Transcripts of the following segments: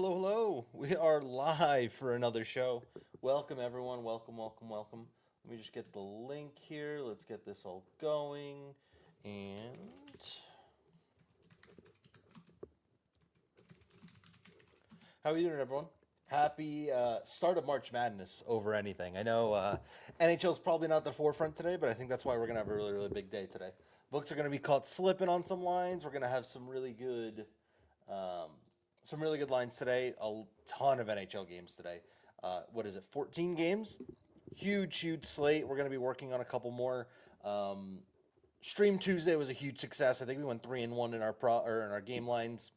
Hello, hello. We are live for another show. Welcome, everyone. Welcome, welcome, welcome. Let me just get the link here. Let's get this all going. And how are you doing, everyone? Happy start of March Madness over anything. I know NHL is probably not at the forefront today, but I think that's why we're going to have a really, really big day today. Books are going to be caught slipping on some lines. We're going to have um, some really good lines today. A ton of NHL games today. What is it? 14 games. Huge, huge slate. We're going to be working on a couple more. Um, Stream Tuesday was a huge success. I think we went 3-1 in our game lines.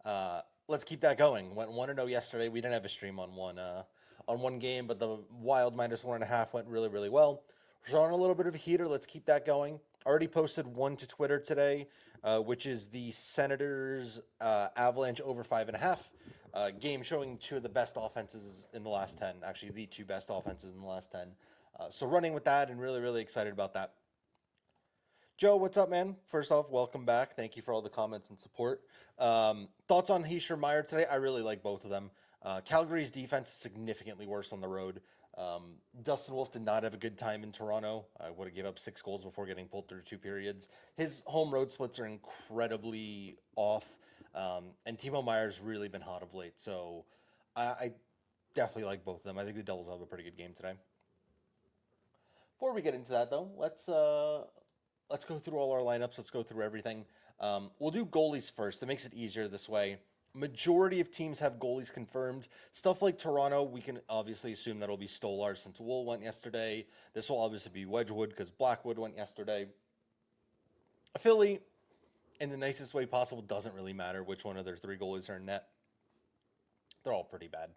Let's keep that going. Went 1-0 yesterday. We didn't have a stream on one game, but the Wild -1.5 went really, really well. We're on a little bit of a heater. Let's keep that going. Already posted one to Twitter today, which is the Senators Avalanche over 5.5 game, showing two of the best offenses in the last 10. Actually, the two best offenses in the last 10. So running with that, and really, really excited about that. Joe, what's up, man? First off, welcome back. Thank you for all the comments and support. Thoughts on Heischer Meyer today? I really like both of them. Calgary's defense is significantly worse on the road. Dustin Wolf did not have a good time in Toronto. I would have gave up 6 goals before getting pulled through 2 periods. His home road splits are incredibly off, and Timo Meyer's really been hot of late. So I definitely like both of them. I think the Devils have a pretty good game today. Before we get into that, though, let's go through all our lineups. Let's go through everything. We'll do goalies first. That makes it easier this way. Majority of teams have goalies confirmed. Stuff like Toronto, we can obviously assume that'll be Stolar since Wool went yesterday. This will obviously be Wedgwood because Blackwood went yesterday. Philly, in the nicest way possible, doesn't really matter which one of their three goalies are in net. They're all pretty bad.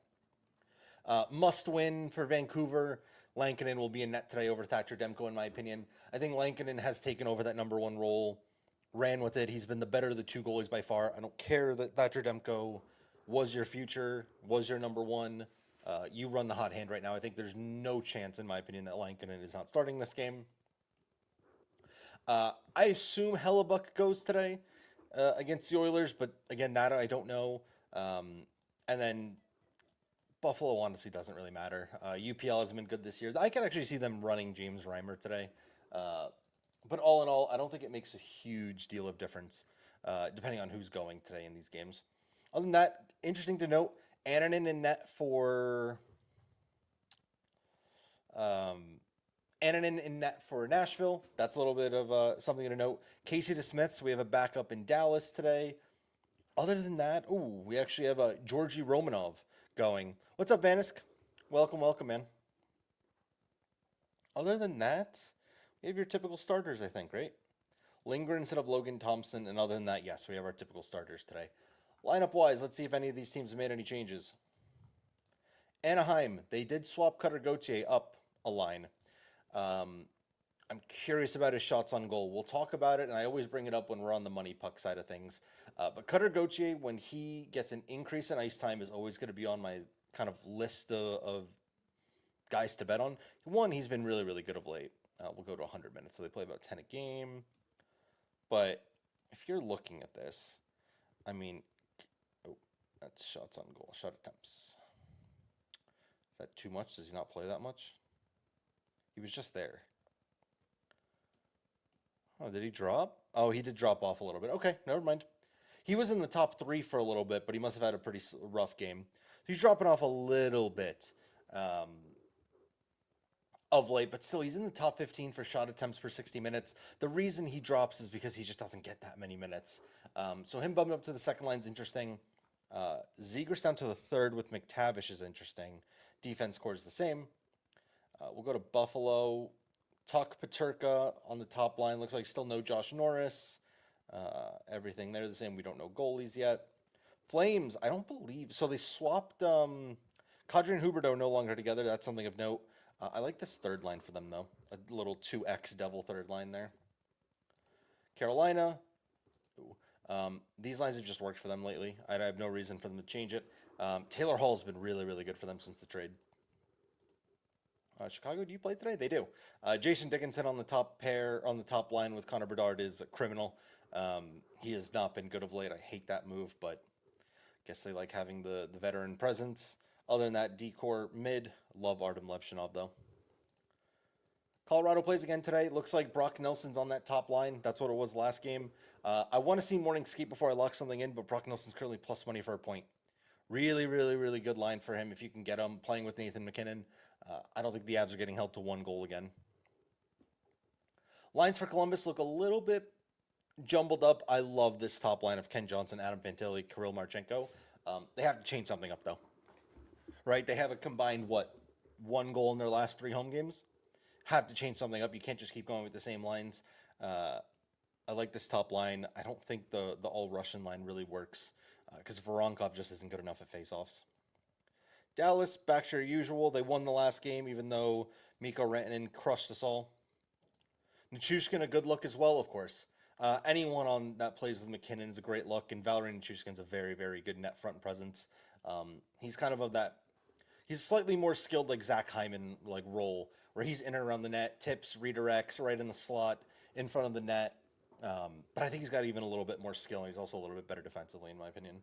Must win for Vancouver. Lankinen will be in net today over Thatcher Demko, in my opinion. I think Lankinen has taken over that number one role, ran with it. He's been the better of the two goalies by far. I don't care that Thatcher Demko was your future, was your number one. You run the hot hand right now. I think there's no chance, in my opinion, that Lankinen is not starting this game. I assume Hellebuck goes today against the Oilers, but again, that I don't know. And then Buffalo honestly doesn't really matter. UPL hasn't been good this year. I can actually see them running James Reimer today. But all in all, I don't think it makes a huge deal of difference depending on who's going today in these games. Other than that, interesting to note, Annunen in net for Nashville. That's a little bit of something to note. Casey DeSmith, so we have a backup in Dallas today. Other than that, we actually have Georgi Romanov going. What's up, Vanisk? Welcome, welcome, man. Other than that, we have your typical starters, I think, right? Lindgren instead of Logan Thompson, and other than that, yes, we have our typical starters today. Lineup-wise, let's see if any of these teams have made any changes. Anaheim, they did swap Cutter Gauthier up a line. I'm curious about his shots on goal. We'll talk about it, and I always bring it up when we're on the money puck side of things. But Cutter Gauthier, when he gets an increase in ice time, is always going to be on my kind of list of guys to bet on. One, he's been really, really good of late. We'll go to 100 minutes, so they play about 10 a game. But if you're looking at this, I mean, that's shots on goal, shot attempts. Is that too much? Does he not play that much? He was just there. Oh, did he drop? Oh, he did drop off a little bit. Okay, never mind. He was in the top 3 for a little bit, but he must have had a pretty rough game. He's dropping off a little bit of late, but still, he's in the top 15 for shot attempts per 60 minutes. The reason he drops is because he just doesn't get that many minutes. So him bumping up to the second line is interesting. Zegras down to the third with McTavish is interesting. Defense scores the same. We'll go to Buffalo. Tuck Paterka on the top line. Looks like still no Josh Norris. Everything there the same. We don't know goalies yet. Flames, I don't believe. So they swapped Kadri and Huberdeau no longer together. That's something of note. I like this third line for them, though. A little 2X Devil third line there. Carolina. These lines have just worked for them lately. I have no reason for them to change it. Taylor Hall's been really, really good for them since the trade. Chicago, do you play today? They do. Jason Dickinson on the top line with Connor Bedard is a criminal. He has not been good of late. I hate that move, but Guess they like having the veteran presence. Other than that, decor mid. Love Artem Levshinov though. Colorado plays again today. Looks like Brock Nelson's on that top line. That's what it was last game. I want to see morning skate before I lock something in, but Brock Nelson's currently plus money for a point. Really, really, really good line for him if you can get him playing with Nathan McKinnon. I don't think the Avs are getting held to 1 goal again. Lines for Columbus look a little bit jumbled up. I love this top line of Ken Johnson, Adam Fantilli, Kirill Marchenko. They have to change something up, though. Right? They have a combined, 1 goal in their last 3 home games? Have to change something up. You can't just keep going with the same lines. I like this top line. I don't think the all-Russian line really works because Voronkov just isn't good enough at faceoffs. Dallas, back to your usual. They won the last game, even though Mikko Rantanen crushed us all. Nichushkin, a good look as well, of course. Anyone on that plays with McKinnon is a great look, and Valery Nichushkin's a very, very good net front presence. He's kind of that. He's slightly more skilled, like Zach Hyman, role, where he's in and around the net, tips, redirects, right in the slot, in front of the net. But I think he's got even a little bit more skill, and he's also a little bit better defensively, in my opinion.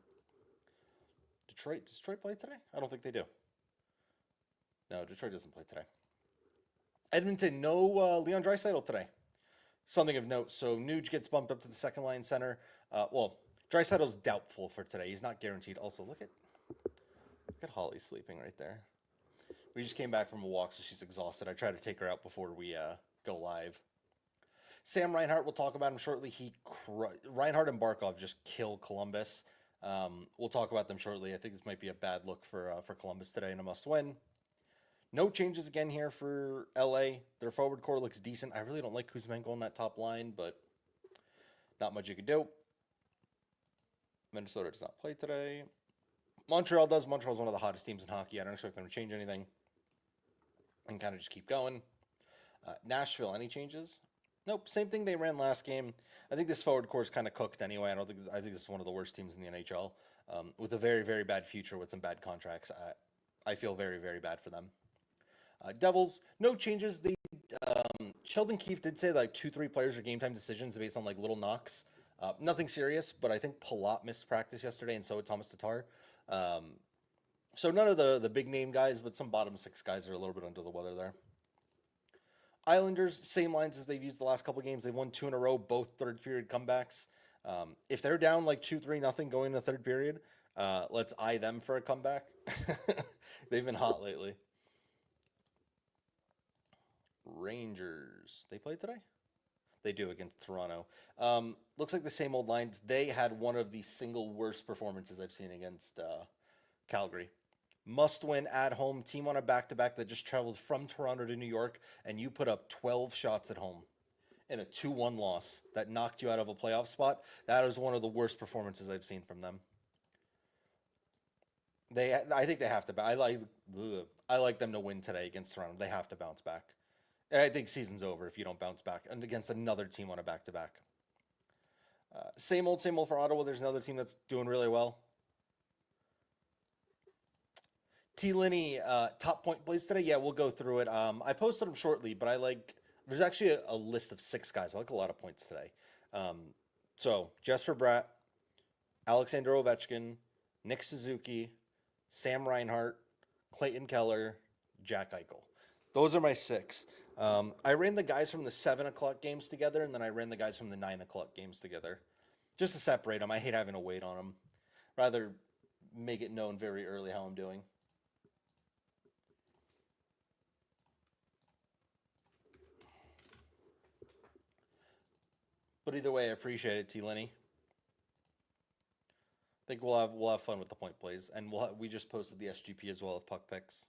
Does Detroit play today? I don't think they do. No, Detroit doesn't play today. Edmonton, no Leon Draisaitl today. Something of note. So Nuge gets bumped up to the second line center. Draisaitl's doubtful for today. He's not guaranteed. Also, look at Holly sleeping right there. We just came back from a walk, so she's exhausted. I try to take her out before we go live. Sam Reinhart, we'll talk about him shortly. Reinhart and Barkov just kill Columbus. We'll talk about them shortly. I think this might be a bad look for Columbus today and a must-win. No changes again here for LA. Their forward core looks decent. I really don't like Kuzmenko on that top line, but not much you can do. Minnesota does not play today. Montreal does. Montreal's one of the hottest teams in hockey. I don't expect them to change anything. And kind of just keep going. Nashville, any changes? Nope, same thing they ran last game. I think this forward core is kind of cooked anyway. I think this is one of the worst teams in the NHL with a very, very bad future with some bad contracts. I feel very, very bad for them. Devils, no changes. Sheldon Keefe did say 2-3 players are game time decisions based on little knocks. Nothing serious, but I think Palat missed practice yesterday, and so did Thomas Tatar. So none of the big name guys, but some bottom 6 guys are a little bit under the weather there. Islanders, same lines as they've used the last couple games. They've won 2 in a row, both third period comebacks. If they're down 2-3-0 going into the third period, let's eye them for a comeback. They've been hot lately. Rangers, they play today? They do against Toronto. Looks like the same old lines. They had one of the single worst performances I've seen against Calgary. Must win at home. Team on a back-to-back that just traveled from Toronto to New York, and you put up 12 shots at home in a 2-1 loss that knocked you out of a playoff spot. That is one of the worst performances I've seen from them. I think they have to. I like them to win today against Toronto. They have to bounce back. I think season's over if you don't bounce back, and against another team on a back-to-back. Same old for Ottawa. There's another team that's doing really well. T. Linney, top point plays today. Yeah, we'll go through it. I posted them shortly, but there's actually a list of 6 guys. I like a lot of points today. So Jesper Bratt, Alexander Ovechkin, Nick Suzuki, Sam Reinhart, Clayton Keller, Jack Eichel. Those are my 6. I ran the guys from the 7 o'clock games together, and then I ran the guys from the 9 o'clock games together, just to separate them. I hate having to wait on them. Rather make it known very early how I'm doing. But either way, I appreciate it, T. Linney. I think we'll have fun with the point plays, and we just posted the SGP as well with puck picks.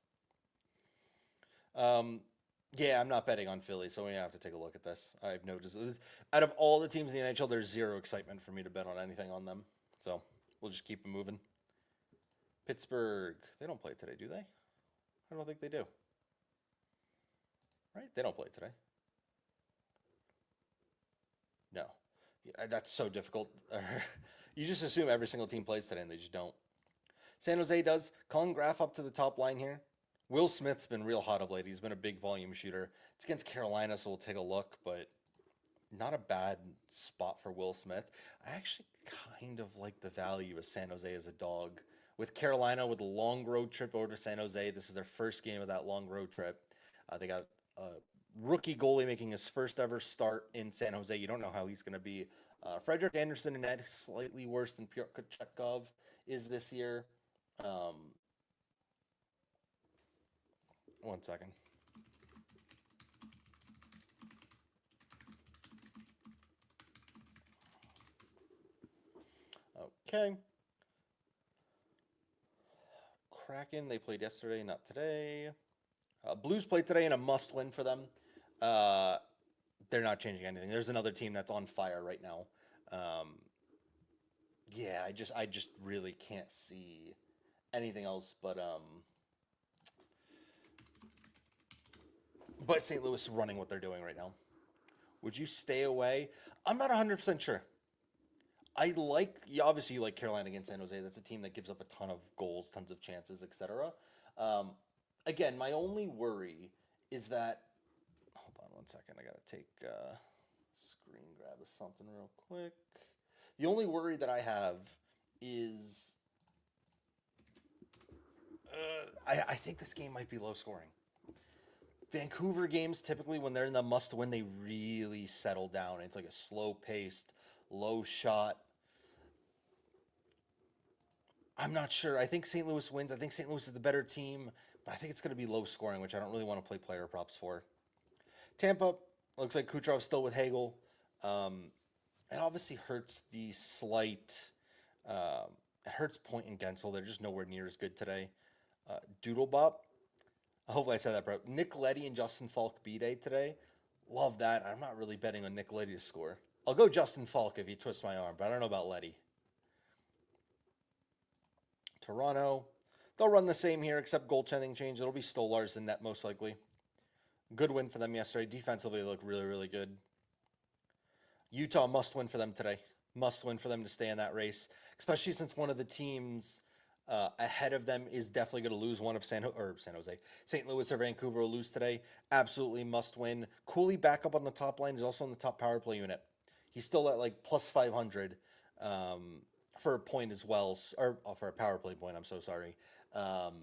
Yeah, I'm not betting on Philly, so we have to take a look at this. I've noticed this. Out of all the teams in the NHL, there's 0 excitement for me to bet on anything on them. So we'll just keep it moving. Pittsburgh, they don't play today, do they? I don't think they do. Right? They don't play today. No. Yeah, that's so difficult. You just assume every single team plays today, and they just don't. San Jose does. Colin Graf up to the top line here. Will Smith's been real hot of late. He's been a big volume shooter. It's against Carolina, so we'll take a look, but not a bad spot for Will Smith. I actually kind of like the value of San Jose as a dog. with Carolina with a long road trip over to San Jose. This is their first game of that long road trip. They got a rookie goalie making his first ever start in San Jose. You don't know how he's going to be. Frederick Anderson and Ed slightly worse than Pyotr Kochetkov is this year. Um, one second. Okay. Kraken, they played yesterday, not today. Blues played today in a must win for them. Uh, they're not changing anything. There's another team that's on fire right now. Um, yeah, I just really can't see anything else but St. Louis running what they're doing right now. Would you stay away? I'm not 100% sure. Obviously you like Carolina against San Jose. That's a team that gives up a ton of goals, tons of chances, etc. Um, again, my only worry is that. Hold on one second. I gotta take screen grab of something real quick. The only worry that I have is I think this game might be low scoring. Vancouver games typically when they're in the must win, they really settle down. It's like a slow paced, low shot. I'm not sure. I think St. Louis wins. I think St. Louis is the better team, but I think it's going to be low scoring, which I don't really want to play player props for. Tampa looks like Kucherov's still with Hagel. Um, it obviously hurts the slight. Um, it hurts Point and Gensel. They're just nowhere near as good today. Doodlebop. Hopefully I said that, bro. Nick Leddy and Justin Falk B-Day today. Love that. I'm not really betting on Nick Leddy to score. I'll go Justin Falk if he twists my arm, but I don't know about Leddy. Toronto. They'll run the same here, except goaltending change. It'll be Stolarz in net most likely. Good win for them yesterday. Defensively, they look really, really good. Utah must win for them today. Must win for them to stay in that race, especially since one of the teams ahead of them is definitely going to lose. One of San Jose, St. Louis or Vancouver will lose today. Absolutely must win. Cooley back up on the top line. He's also on the top power play unit. He's still at like plus 500 for a point as well, or for a power play point. I'm so sorry. Um,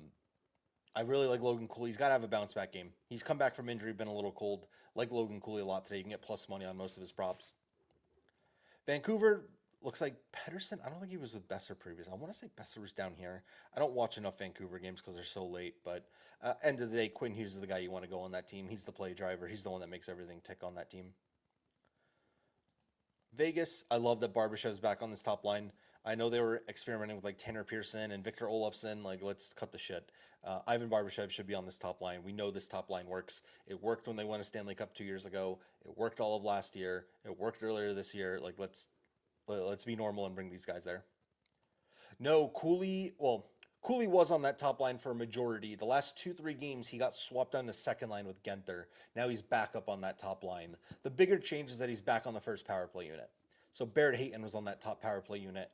I really like Logan Cooley. He's got to have a bounce back game. He's come back from injury, been a little cold. Like Logan Cooley a lot today. You can get plus money on most of his props. Vancouver looks like Pedersen. I don't think he was with Besser previous. I want to say Besser was down here. I don't watch enough Vancouver games because they're so late. But end of the day, Quinn Hughes is the guy you want to go on that team. He's the play driver. He's the one that makes everything tick on that team. Vegas, I love that Barbashev's back on this top line. I know they were experimenting with like Tanner Pearson and Victor Olofsson. Like, let's cut the shit. Ivan Barbashev should be on this top line. We know this top line works. It worked when they won a Stanley Cup 2 years ago. It worked all of last year. It worked earlier this year. Like, let's be normal and bring these guys there. No, Cooley. Well, Cooley was on that top line for a majority. The last 2-3 games, he got swapped on the second line with Genther. Now he's back up on that top line. The bigger change is that he's back on the first power play unit. So Barrett Hayton was on that top power play unit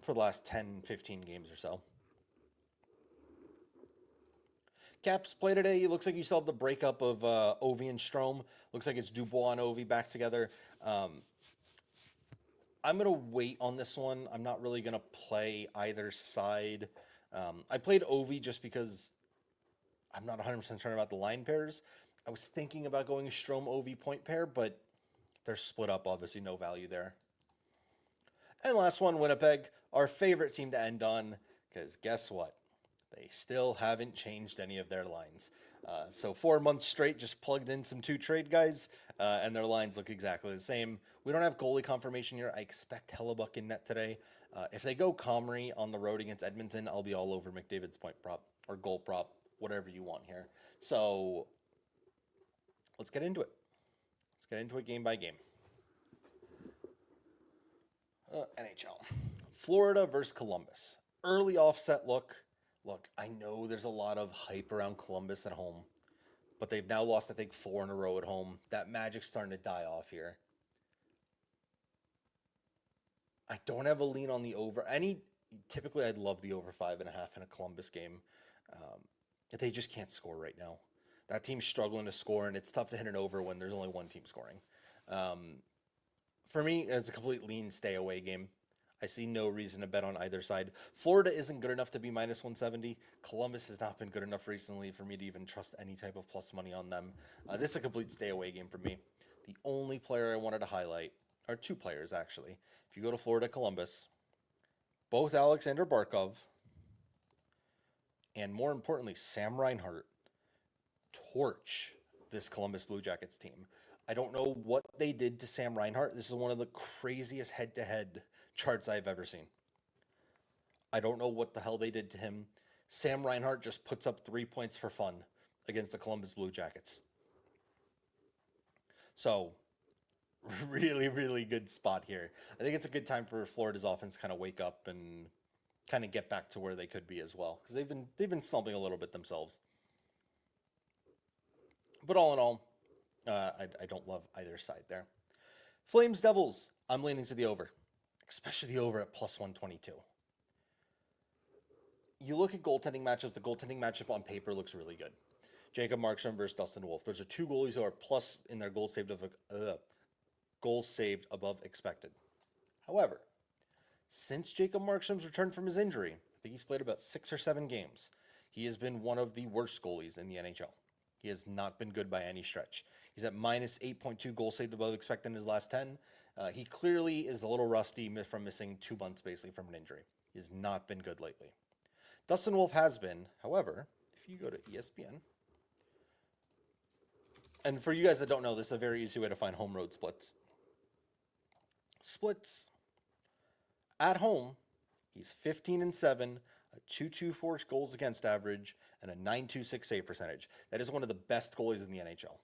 for the last 10, 15 games or so. Caps play today. It looks like you still have the breakup of Ovi and Strom. Looks like it's Dubois and Ovi back together. I'm going to wait on this one. I'm not really going to play either side. I played Ovi just because I'm not 100% sure about the line pairs. I was thinking about going Strom Ovi point pair, but they're split up. Obviously, no value there. And last one, Winnipeg, our favorite team to end on, because guess what? They still haven't changed any of their lines. So 4 months straight, just plugged in some 2 trade guys, and their lines look exactly the same. We don't have goalie confirmation here. I expect Hellebuck in net today. If they go Comrie on the road against Edmonton, I'll be all over McDavid's point prop or goal prop, whatever you want here. So let's get into it. Let's get into it game by game. NHL. Florida versus Columbus. Early offset look. Look, I know there's a lot of hype around Columbus at home, but they've now lost, I think, 4 in a row at home. That magic's starting to die off here. I don't have a lean on the over. Typically, I'd love the over 5.5 in a Columbus game. They just can't score right now. That team's struggling to score, and it's tough to hit an over when there's only one team scoring. For me, it's a complete lean stay away game. I see no reason to bet on either side. Florida isn't good enough to be minus 170. Columbus has not been good enough recently for me to even trust any type of plus money on them. This is a complete stay away game for me. The only player I wanted to highlight are two players, actually. If you go to Florida Columbus, both Alexander Barkov and, more importantly, Sam Reinhart torch this Columbus Blue Jackets team. I don't know what they did to Sam Reinhart. This is one of the craziest head-to-head charts I've ever seen. I don't know what the hell they did to him. Sam Reinhart just puts up 3 points for fun against the Columbus Blue Jackets. So, really, really good spot here. I think it's a good time for Florida's offense to kind of wake up and kind of get back to where they could be as well, because they've been slumping a little bit themselves. But all in all, I don't love either side there. Flames Devils, I'm leaning to the over, especially the over at plus 122. You look at goaltending matchups, the goaltending matchup on paper looks really good. Jacob Markstrom versus Dustin Wolf. Those are two goalies who are plus in their goals saved above expected. However, since Jacob Markstrom's returned from his injury, I think he's played about 6 or 7 games, he has been one of the worst goalies in the NHL. He has not been good by any stretch. He's at minus 8.2 goals saved above expected in his last 10. He clearly is a little rusty from missing 2 months basically from an injury. He has not been good lately. Dustin Wolf has been. However, if you go to ESPN, and for you guys that don't know, this is a very easy way to find home road splits. Splits. At home, he's 15-7, a 2.24 goals against average, and a 9.26 save percentage. That is one of the best goalies in the NHL.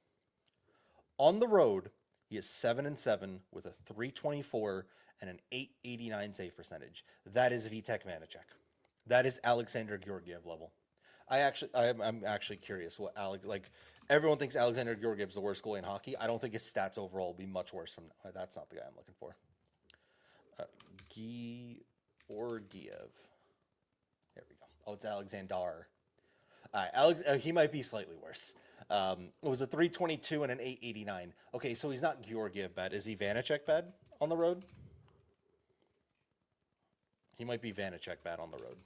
On the road, he is 7-7 with a 3.24 and an 8.89 save percentage. That is Vitek Vanacek. That is Alexander Georgiev level. I'm actually curious what everyone thinks Alexander Georgiev's the worst goalie in hockey. I don't think his stats overall will be much worse from that. That's not the guy I'm looking for. Georgiev. There we go. Oh, it's Alexander. All right, he might be slightly worse. It was a 3.22 and an 8.89. Okay, so he's not Georgiev bad. Is he Vanacek bad on the road? He might be Vanacek bad on the road.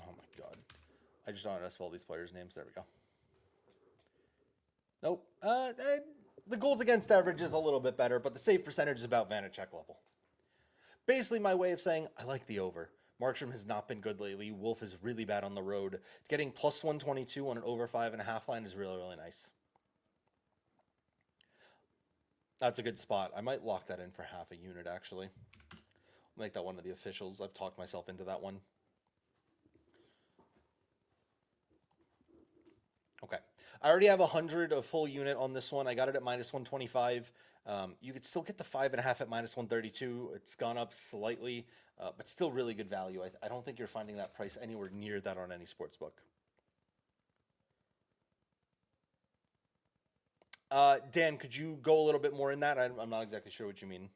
Oh my god. I just don't know how to spell these players' names. There we go. Nope. The goals against average is a little bit better, but the save percentage is about Vanacek level. Basically, my way of saying I like the over. Markstrom has not been good lately. Wolf is really bad on the road. Getting plus 122 on an over 5.5 line is really, really nice. That's a good spot. I might lock that in for half a unit, actually. I'll make that one of the officials. I've talked myself into that one. Okay. I already have 100 a full unit on this one. I got it at minus 125. You could still get the 5.5 at minus 132. It's gone up slightly, but still really good value. I don't think you're finding that price anywhere near that on any sports book. Dan, could you go a little bit more in that? I'm not exactly sure what you mean.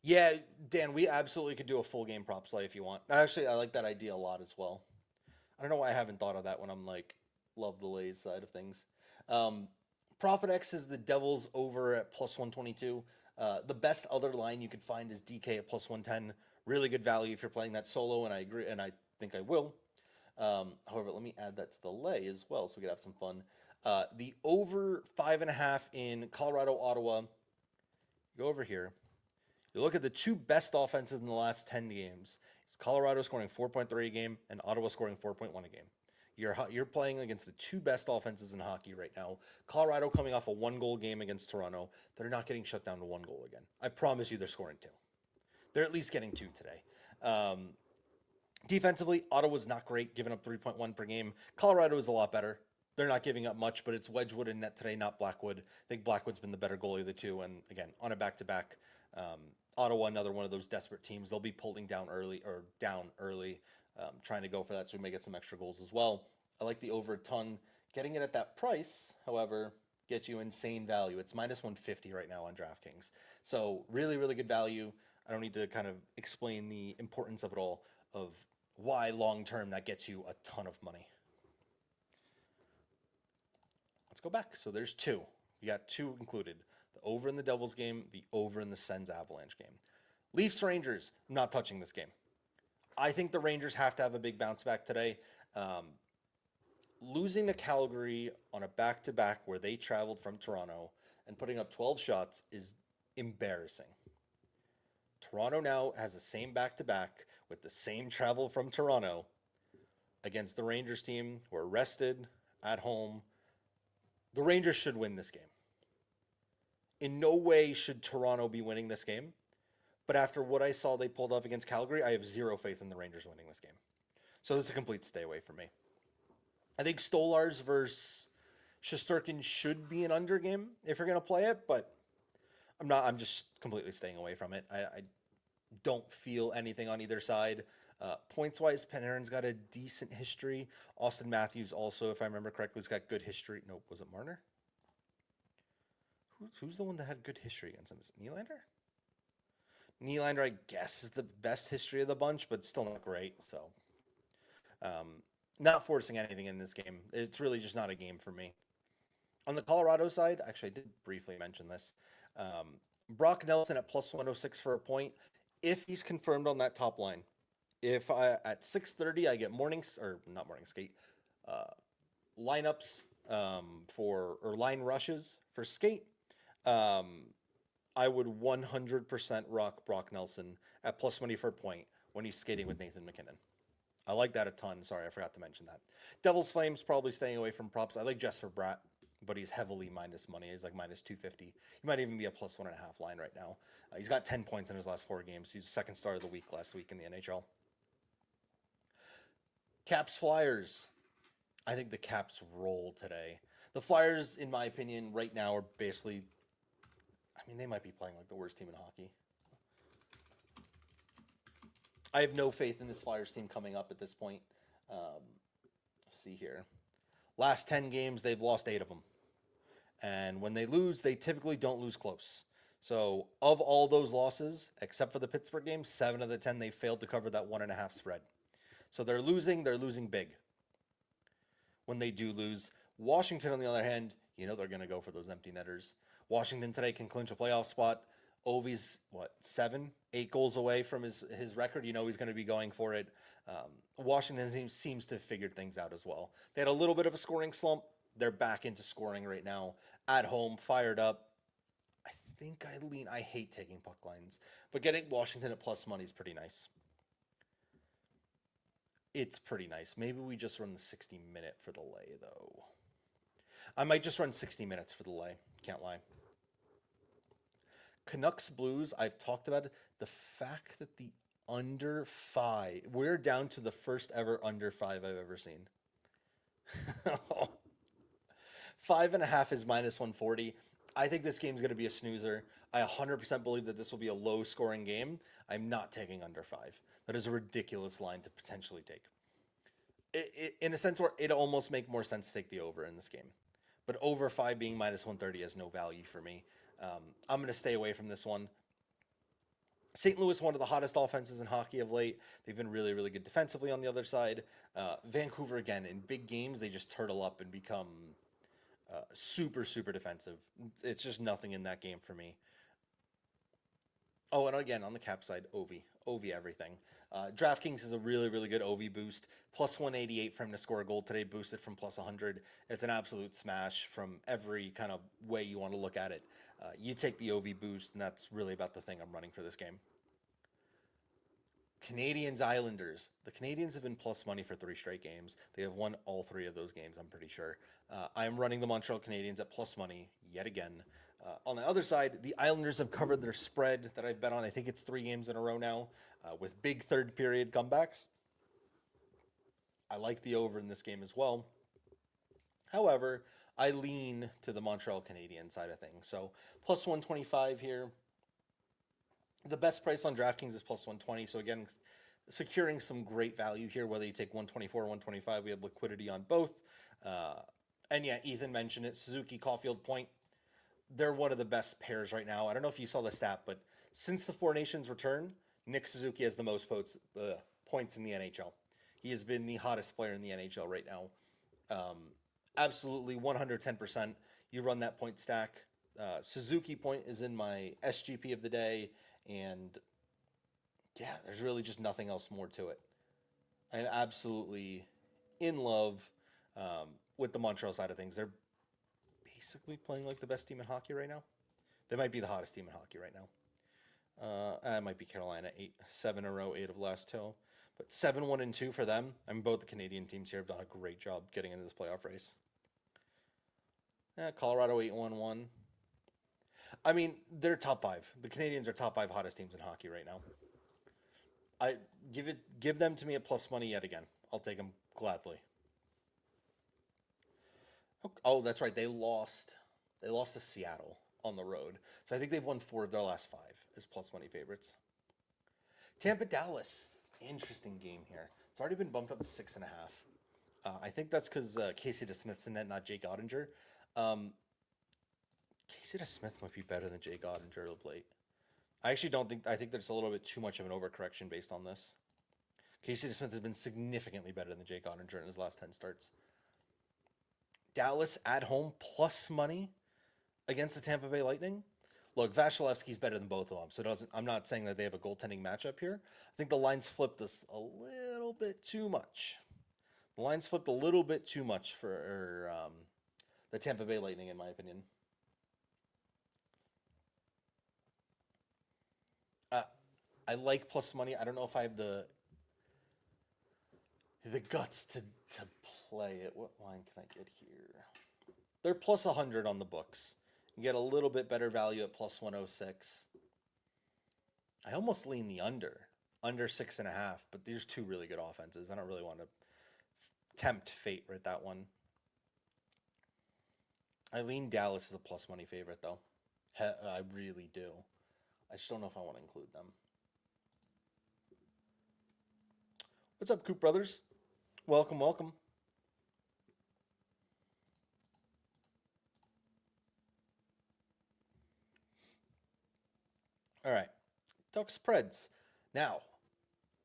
Yeah, Dan, we absolutely could do a full game prop play if you want. Actually, I like that idea a lot as well. I don't know why I haven't thought of that when I'm like, love the Lays side of things. Profit X is the Devils over at plus 122. The best other line you could find is DK at plus 110. Really good value if you're playing that solo, and I agree, and I think I will. However, let me add that to the lay as well so we can have some fun. The over 5.5 in Colorado, Ottawa. Go over here. You look at the two best offenses in the last 10 games. It's Colorado scoring 4.3 a game and Ottawa scoring 4.1 a game. You're playing against the two best offenses in hockey right now. Colorado coming off a 1-goal game against Toronto. They're not getting shut down to 1 goal again. I promise you they're scoring 2. They're at least getting 2 today. Defensively, Ottawa's not great, giving up 3.1 per game. Colorado is a lot better. They're not giving up much, but it's Wedgwood and net today, not Blackwood. I think Blackwood's been the better goalie of the two, and again, on a back-to-back, Ottawa, another one of those desperate teams. They'll be pulling down early, trying to go for that so we may get some extra goals as well. I like the over a ton. Getting it at that price, however, gets you insane value. It's minus 150 right now on DraftKings. So really, really good value. I don't need to kind of explain the importance of it all, of why long-term that gets you a ton of money. Let's go back. So there's 2. We got two included: the over in the Devils game, the over in the Sens Avalanche game. Leafs Rangers. I'm not touching this game. I think the Rangers have to have a big bounce back today. Um, Losing to Calgary on a back to back where they traveled from Toronto and putting up 12 shots is embarrassing. Toronto now has the same back to back with the same travel from Toronto against the Rangers team who are rested at home. The Rangers should win this game. In no way should Toronto be winning this game. But after what I saw they pulled off against Calgary, I have zero faith in the Rangers winning this game. So this is a complete stay away for me. I think Stolarz versus Shesterkin should be an under game if you're going to play it, but I'm not. I'm just completely staying away from it. I don't feel anything on either side. Points-wise, Panarin's got a decent history. Austin Matthews also, if I remember correctly, has got good history. No, was it Marner? Who's the one that had good history against him? Is it Nylander? Nylander, I guess, is the best history of the bunch, but still not great. So, not forcing anything in this game. It's really just not a game for me. On the Colorado side, actually, I did briefly mention this. Brock Nelson at plus 106 for a point. If he's confirmed on that top line, if at 6:30 I get not morning skate, lineups or line rushes for skate, I would 100% rock Brock Nelson at plus money for a point when he's skating with Nathan McKinnon. I like that a ton. Sorry, I forgot to mention that. Devils Flames probably staying away from props. I like Jesper Bratt, but he's heavily minus money. He's like minus 250. He might even be a plus 1.5 line right now. He's got 10 points in his last 4 games. He's the second star of the week last week in the NHL. Caps Flyers. I think the Caps roll today. The Flyers, in my opinion, right now are basically, they might be playing like the worst team in hockey. I have no faith in this Flyers team coming up at this point. Let's see here. Last 10 games, they've lost 8 of them. And when they lose, they typically don't lose close. So of all those losses, except for the Pittsburgh game, 7 of the 10, they failed to cover that 1.5 spread. So they're losing big. When they do lose, Washington, on the other hand, they're going to go for those empty netters. Washington today can clinch a playoff spot. Ovi's, 8 goals away from his record. He's going to be going for it. Washington seems to have figured things out as well. They had a little bit of a scoring slump. They're back into scoring right now. At home, fired up. I hate taking puck lines, but getting Washington at plus money is pretty nice. It's pretty nice. Maybe we just run the 60-minute for the lay, though. I might just run 60 minutes for the lay. Can't lie. Canucks Blues, I've talked about it. The fact that the under 5, we're down to the first ever under 5 I've ever seen. 5.5 is minus 140. I think this game's going to be a snoozer. I 100% believe that this will be a low-scoring game. I'm not taking under 5. That is a ridiculous line to potentially take. In a sense where it almost make more sense to take the over in this game. But over 5 being minus 130 has no value for me. I'm going to stay away from this one. St. Louis, one of the hottest offenses in hockey of late. They've been really, really good defensively on the other side. Vancouver, again, in big games, they just turtle up and become super, super defensive. It's just nothing in that game for me. Oh, and again, on the cap side, Ovi everything. DraftKings is a really, really good Ovi boost. Plus 188 for him to score a goal today, boosted from plus 100. It's an absolute smash from every kind of way you want to look at it. You take the Ovi boost, and that's really about the thing I'm running for this game. Canadians Islanders. The Canadians have been plus money for 3 straight games. They have won all 3 of those games, I'm pretty sure. I am running the Montreal Canadiens at plus money yet again. On the other side, the Islanders have covered their spread that I've bet on. I think it's 3 games in a row now with big third period comebacks. I like the over in this game as well. However, I lean to the Montreal Canadiens side of things. So plus 125 here. The best price on DraftKings is plus 120. So again, securing some great value here, whether you take 124 or 125, we have liquidity on both. And yeah, Ethan mentioned it, Suzuki, Caulfield, Point. They're one of the best pairs right now. I don't know if you saw the stat, but since the Four Nations return, Nick Suzuki has the most points in the NHL. He has been the hottest player in the NHL right now. Absolutely 110%. You run that point stack. Suzuki point is in my SGP of the day, and yeah, there's really just nothing else more to it. I'm absolutely in love with the Montreal side of things. They're basically playing like the best team in hockey right now. They might be the hottest team in hockey right now. It might be Carolina, 7 in a row, 8 of last 2. But 7-1-2 for them. I mean, both the Canadian teams here have done a great job getting into this playoff race. Colorado 8-1-1. I mean, they're top 5. The Canadians are top 5 hottest teams in hockey right now. I give them to me at plus money yet again. I'll take them gladly. Oh, that's right. They lost. They lost to Seattle on the road. So I think they've won 4 of their last 5 as plus money favorites. Tampa Dallas. Interesting game here. It's already been bumped up to 6.5. I think that's because Casey DeSmith's in net, not Jake Ottinger. Casey DeSmith might be better than Jake Ottinger of late. I actually don't think. I think there's a little bit too much of an overcorrection based on this. Casey DeSmith has been significantly better than Jake Ottinger in his last 10 starts. Dallas at home plus money against the Tampa Bay Lightning. Look, Vasilevsky's better than both of them, so it doesn't. I'm not saying that they have a goaltending matchup here. I think the lines flipped us a little bit too much. The lines flipped a little bit too much for the Tampa Bay Lightning, in my opinion. I like plus money. I don't know if I have the guts to play it. What line can I get here? They're plus 100 on the books. You get a little bit better value at plus 106. I almost lean the under 6.5, but there's 2 really good offenses. I don't really want to tempt fate with that one. I lean Dallas as a plus money favorite, though. I really do. I just don't know if I want to include them. What's up, Coop Brothers? Welcome, welcome. All right, Ducks Preds. Now,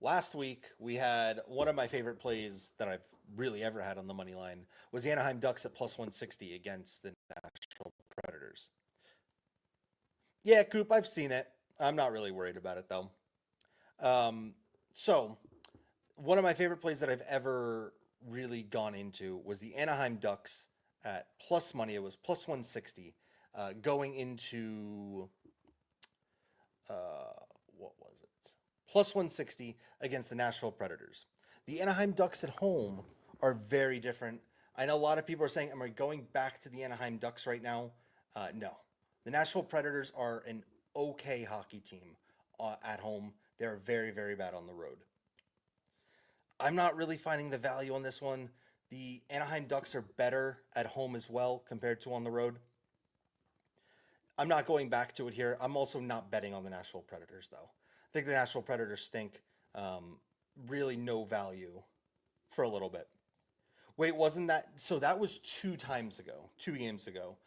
last week we had one of my favorite plays that I've really ever had on the money line was the Anaheim Ducks at plus 160 against the Nashville Predators. Yeah, Coop, I've seen it. I'm not really worried about it, though. So, one of my favorite plays that I've ever really gone into was the Anaheim Ducks at plus money. It was plus 160 going into, what was it? Plus 160 against the Nashville Predators. The Anaheim Ducks at home are very different. I know a lot of people are saying, am I going back to the Anaheim Ducks right now? No. The Nashville Predators are an okay hockey team at home. They're very, very bad on the road. I'm not really finding the value on this one. The Anaheim Ducks are better at home as well compared to on the road. I'm not going back to it here. I'm also not betting on the Nashville Predators, though. I think the Nashville Predators stink. Really no value for a little bit. Wait, wasn't that... So that was 2 games ago.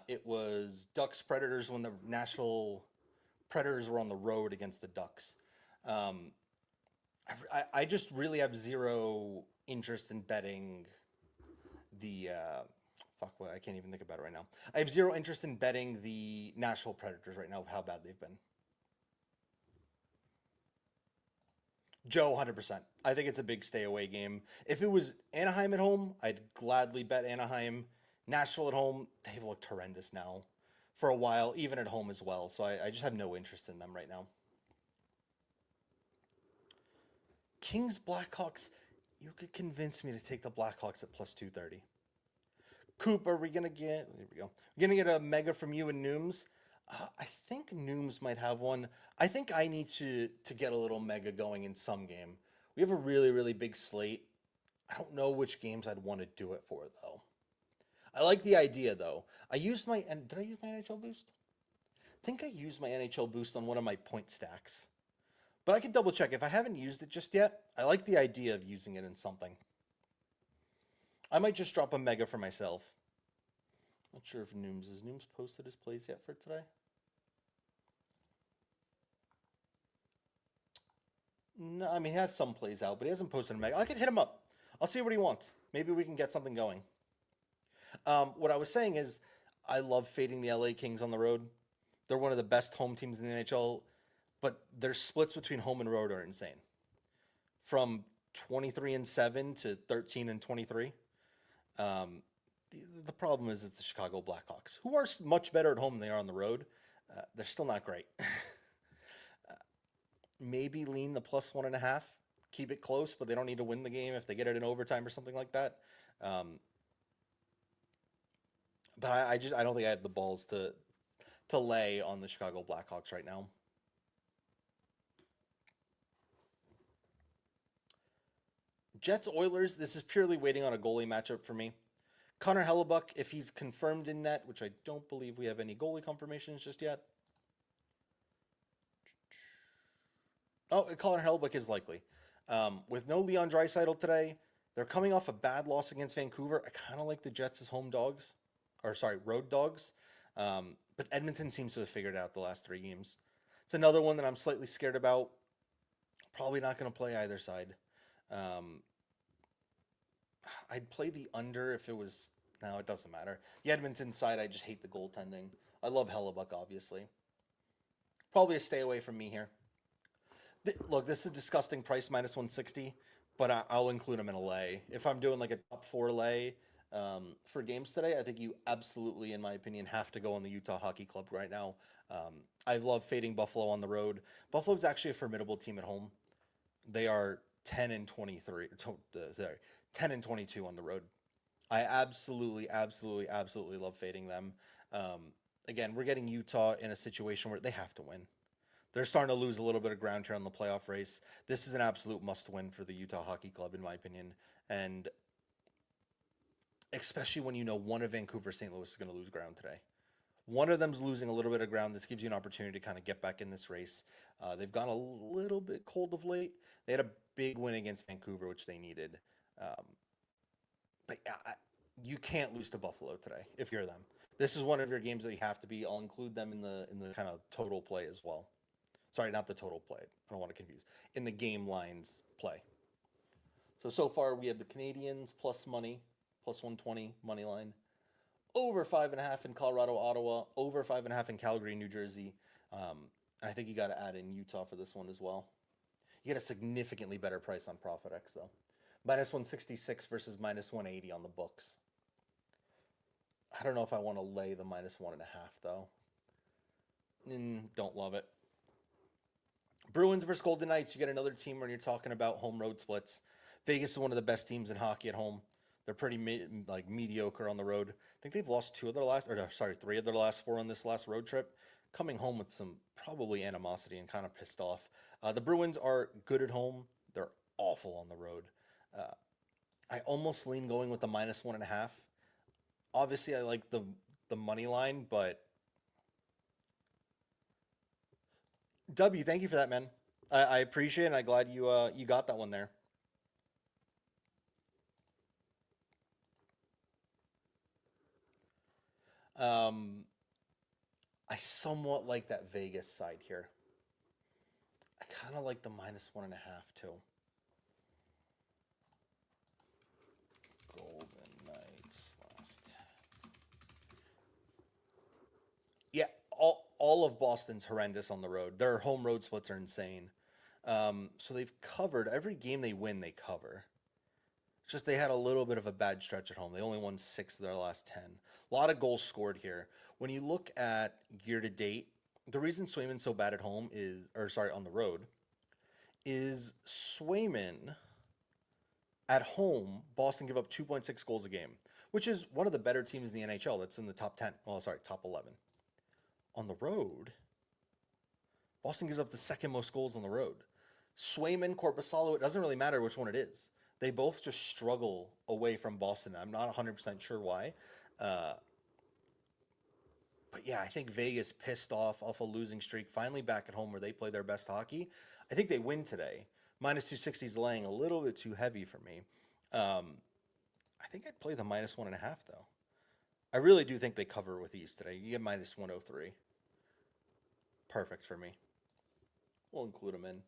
It was Ducks Predators when the Nashville Predators were on the road against the Ducks. I just really have zero interest in betting the I can't even think about it right now. I have zero interest in betting the Nashville Predators right now of how bad they've been. Joe, 100%. I think it's a big stay away game. If it was Anaheim at home, I'd gladly bet Anaheim. Nashville at home, they've looked horrendous now for a while, even at home as well. So I just have no interest in them right now. Kings Blackhawks, you could convince me to take the Blackhawks at plus 230. Coop, are we gonna get? There we go. We're gonna get a mega from you and Nooms. I think Nooms might have one. I think I need to get a little mega going in some game. We have a really, really big slate. I don't know which games I'd want to do it for, though. I like the idea, though. Did I use my NHL boost? I think I used my NHL boost on one of my point stacks. But I can double check. If I haven't used it just yet, I like the idea of using it in something. I might just drop a mega for myself. Not sure if has Nooms posted his plays yet for today? No, I mean, he has some plays out, but he hasn't posted a mega. I could hit him up. I'll see what he wants. Maybe we can get something going. What I was saying is, I love fading the LA Kings on the road. They're one of the best home teams in the NHL, but their splits between home and road are insane. From 23-7 to 13-23. Um, the problem is it's the Chicago Blackhawks, who are much better at home than they are on the road. They're still not great. Maybe lean the +1.5, keep it close, but they don't need to win the game if they get it in overtime or something like that. Um, but I don't think I have the balls to lay on the Chicago Blackhawks right now. Jets Oilers. This is purely waiting on a goalie matchup for me. Connor Hellebuck, if he's confirmed in net, which I don't believe we have any goalie confirmations just yet. Oh, Connor Hellebuck is likely. With no Leon Draisaitl today, they're coming off a bad loss against Vancouver. I kind of like the Jets as home dogs, or sorry, road dogs. But Edmonton seems to have figured out the last 3 games. It's another one that I'm slightly scared about. Probably not going to play either side. Um, I'd play the under if it was. No, it doesn't matter. The Edmonton side, I just hate the goaltending. I love Hellebuck, obviously. Probably a stay away from me here. Look, this is a disgusting price, -160, but I'll include them in a lay. If I'm doing like a top 4 lay for games today, I think you absolutely, in my opinion, have to go on the Utah Hockey Club right now. I love fading Buffalo on the road. Buffalo's actually a formidable team at home. They are 10-23, sorry, 10-22 on the road. I absolutely, absolutely, absolutely love fading them. Again, we're getting Utah in a situation where they have to win. They're starting to lose a little bit of ground here on the playoff race. This is an absolute must-win for the Utah Hockey Club, in my opinion. And especially when you know one of Vancouver, St. Louis is going to lose ground today. One of them's losing a little bit of ground. This gives you an opportunity to kind of get back in this race. They've gone a little bit cold of late. They had a big win against Vancouver, which they needed. But you can't lose to Buffalo today if you're them. This is one of your games that you have to be. I'll include them in the kind of total play as well. Sorry, not the total play. I don't want to confuse. In the game lines play. So far we have the Canadians plus money, +120 money line. Over 5.5 in Colorado, Ottawa. Over 5.5 in Calgary, New Jersey. I think you got to add in Utah for this one as well. You get a significantly better price on ProfitX though. -166 versus -180 on the books. I don't know if I want to lay the -1.5 though. Don't love it. Bruins versus Golden Knights. You get another team when you're talking about home road splits. Vegas is one of the best teams in hockey at home. They're pretty mediocre on the road. I think they've lost 3 of their last 4 on this last road trip. Coming home with some probably animosity and kind of pissed off. The Bruins are good at home. They're awful on the road. I almost lean going with the -1.5. Obviously, I like the money line, but W, thank you for that, man. I appreciate it, and I'm glad you got that one there. I somewhat like that Vegas side here. I kind of like the -1.5 too. Golden Knights last. Yeah, all of Boston's horrendous on the road. Their home road splits are insane. So they've covered every game they win. They cover. It's just they had a little bit of a bad stretch at home. They only won 6 of their last 10. A lot of goals scored here. When you look at year to date, the reason Swayman's so bad at home on the road, is Swayman at home, Boston give up 2.6 goals a game, which is one of the better teams in the NHL. That's in the top 10. Well, sorry, top 11. On the road, Boston gives up the second most goals on the road. Swayman, Korpisalo, it doesn't really matter which one it is. They both just struggle away from Boston. I'm not 100% sure why. But yeah, I think Vegas pissed off a losing streak, finally back at home where they play their best hockey. I think they win today. -260 is laying a little bit too heavy for me. I think I'd play the -1.5 though. I really do think they cover with ease today. You get -103. Perfect for me. We'll include them in.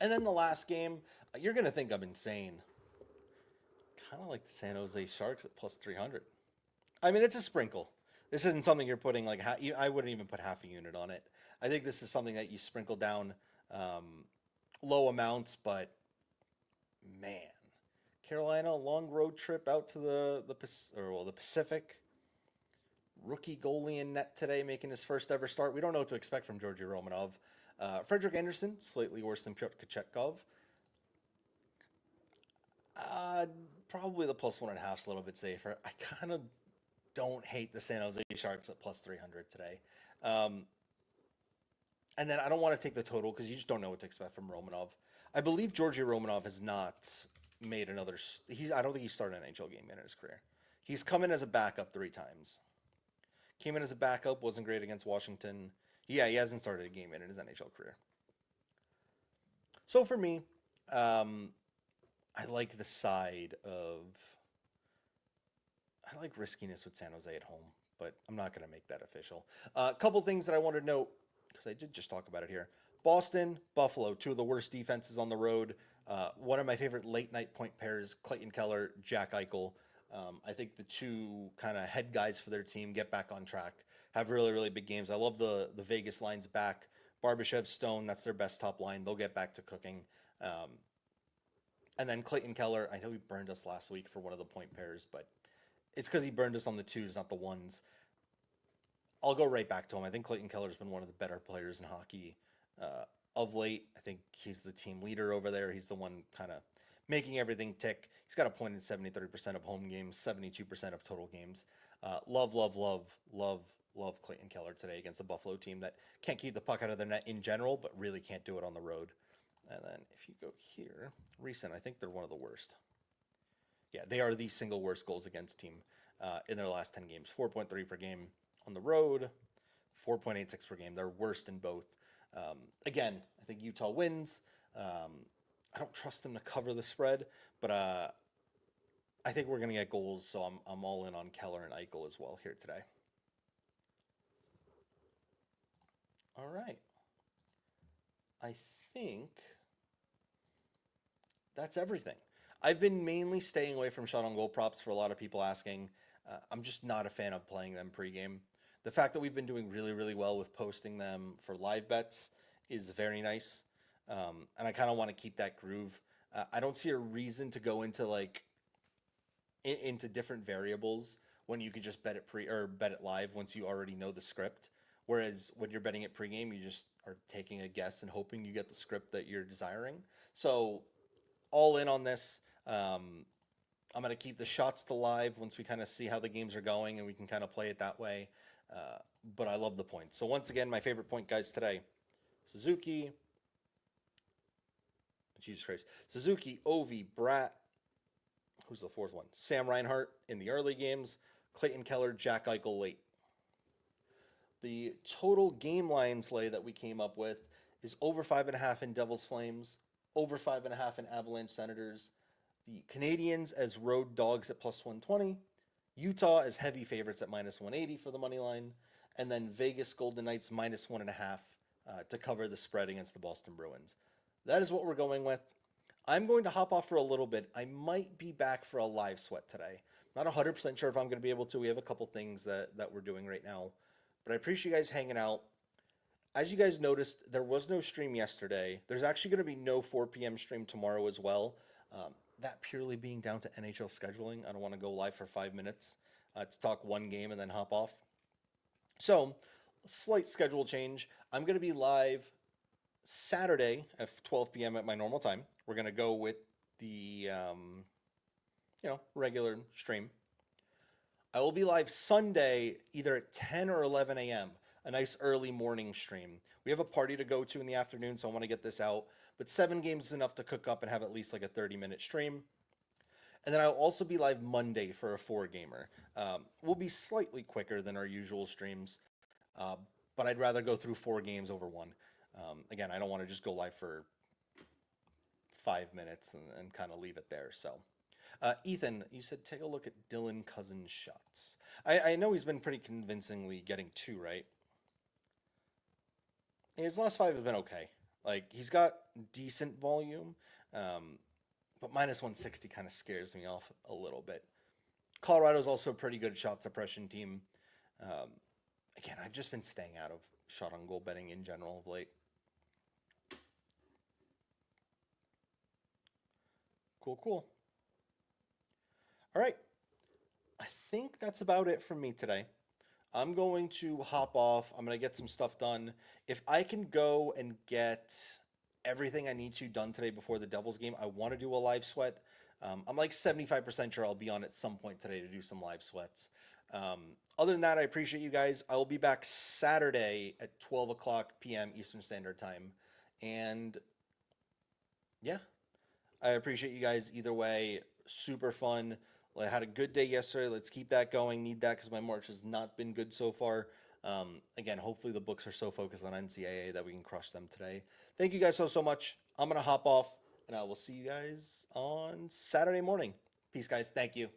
And then the last game, you're going to think I'm insane. Kind of like the San Jose Sharks at +300. I mean, it's a sprinkle. This isn't something you're putting like I wouldn't even put half a unit on it. I think this is something that you sprinkle down low amounts, but man, Carolina long road trip out to the Pacific. Rookie goalie in net today, making his first ever start. We don't know what to expect from Georgi Romanov. Frederick Anderson, slightly worse than Pyotr Kochetkov. Uh, Probably the plus 1.5 is a little bit safer. I kind of don't hate the San Jose Sharks at plus 300 today. Um, and then I don't want to take the total because you just don't know what to expect from Romanov. I believe Georgi Romanov has not made another. I don't think he started an NHL game in his career. He's come in as a backup 3 times. Came in as a backup, wasn't great against Washington. Yeah, he hasn't started a game in his NHL career. So for me, um, I like the side of I like riskiness with San Jose at home, but I'm not going to make that official. A couple things that I want to note because I did just talk about it here. Boston, Buffalo, two of the worst defenses on the road. One of my favorite late night point pairs: Clayton Keller, Jack Eichel. I think the two kind of head guys for their team get back on track. Have really really big games. I love the Vegas lines back. Barbashev, Stone, that's their best top line. They'll get back to cooking. Um, and then Clayton Keller, I know he burned us last week for one of the point pairs, but it's because he burned us on the twos, not the ones. I'll go right back to him. I think Clayton Keller's been one of the better players in hockey of late. I think he's the team leader over there. He's the one kind of making everything tick. He's got a point in 73% of home games, 72% of total games. Love, love, love, love, love Clayton Keller today against a Buffalo team that can't keep the puck out of their net in general, but really can't do it on the road. And then if you go here, recent, I think they're one of the worst. Yeah, they are the single worst goals against team in their last 10 games. 4.3 per game on the road, 4.86 per game. They're worst in both. Again, I think Utah wins. I don't trust them to cover the spread, but I think we're going to get goals, so I'm all in on Keller and Eichel as well here today. All right. I think that's everything. I've been mainly staying away from shot on goal props for a lot of people asking. I'm just not a fan of playing them pregame. The fact that we've been doing really, really well with posting them for live bets is very nice. And I kind of want to keep that groove. I don't see a reason to go into into different variables when you could just bet it pre or bet it live once you already know the script. Whereas when you're betting it pregame, you just are taking a guess and hoping you get the script that you're desiring. So all in on this. I'm going to keep the shots to live once we kind of see how the games are going and we can kind of play it that way. But I love the points. So once again, my favorite point guys today, Suzuki, Jesus Christ, Suzuki, Ovi, Brat, who's the fourth one? Sam Reinhart in the early games, Clayton Keller, Jack Eichel late. The total game line slay that we came up with is over 5.5 in Devils Flames, over 5.5 in Avalanche Senators, the Canadians as road dogs at plus 120, Utah as heavy favorites at minus 180 for the money line, and then Vegas Golden Knights minus 1.5 to cover the spread against the Boston Bruins. That is what we're going with. I'm going to hop off for a little bit. I might be back for a live sweat today. Not 100% sure if I'm going to be able to. We have a couple things that we're doing right now. But I appreciate you guys hanging out. As you guys noticed, there was no stream yesterday. There's actually going to be no 4 p.m. stream tomorrow as well. That purely being down to NHL scheduling. I don't want to go live for 5 minutes to talk one game and then hop off. So, slight schedule change. I'm going to be live Saturday at 12 p.m. at my normal time. We're going to go with the regular stream. I will be live Sunday either at 10 or 11 a.m., a nice early morning stream. We have a party to go to in the afternoon, so I want to get this out. But 7 games is enough to cook up and have at least like a 30-minute stream. And then I'll also be live Monday for a 4-gamer. We'll be slightly quicker than our usual streams, but I'd rather go through 4 games over one. Again, I don't want to just go live for 5 minutes and kind of leave it there. So, Ethan, you said take a look at Dylan Cousins' shots. I know he's been pretty convincingly getting 2, right? His last 5 have been okay. Like, he's got decent volume, but minus 160 kind of scares me off a little bit. Colorado's also a pretty good shot suppression team. Um, Again, I've just been staying out of shot on goal betting in general of late. Cool, cool. All right. I think that's about it from me today. I'm going to hop off. I'm going to get some stuff done. If I can go and get everything I need to done today before the Devils game, I want to do a live sweat. I'm like 75% sure I'll be on at some point today to do some live sweats. Other than that, I appreciate you guys. I will be back Saturday at 12 o'clock p.m. Eastern Standard Time. And yeah, I appreciate you guys either way. Super fun. I had a good day yesterday. Let's keep that going. Need that because my March has not been good so far. Again, hopefully the books are so focused on NCAA that we can crush them today. Thank you guys so much. I'm going to hop off, and I will see you guys on Saturday morning. Peace, guys. Thank you.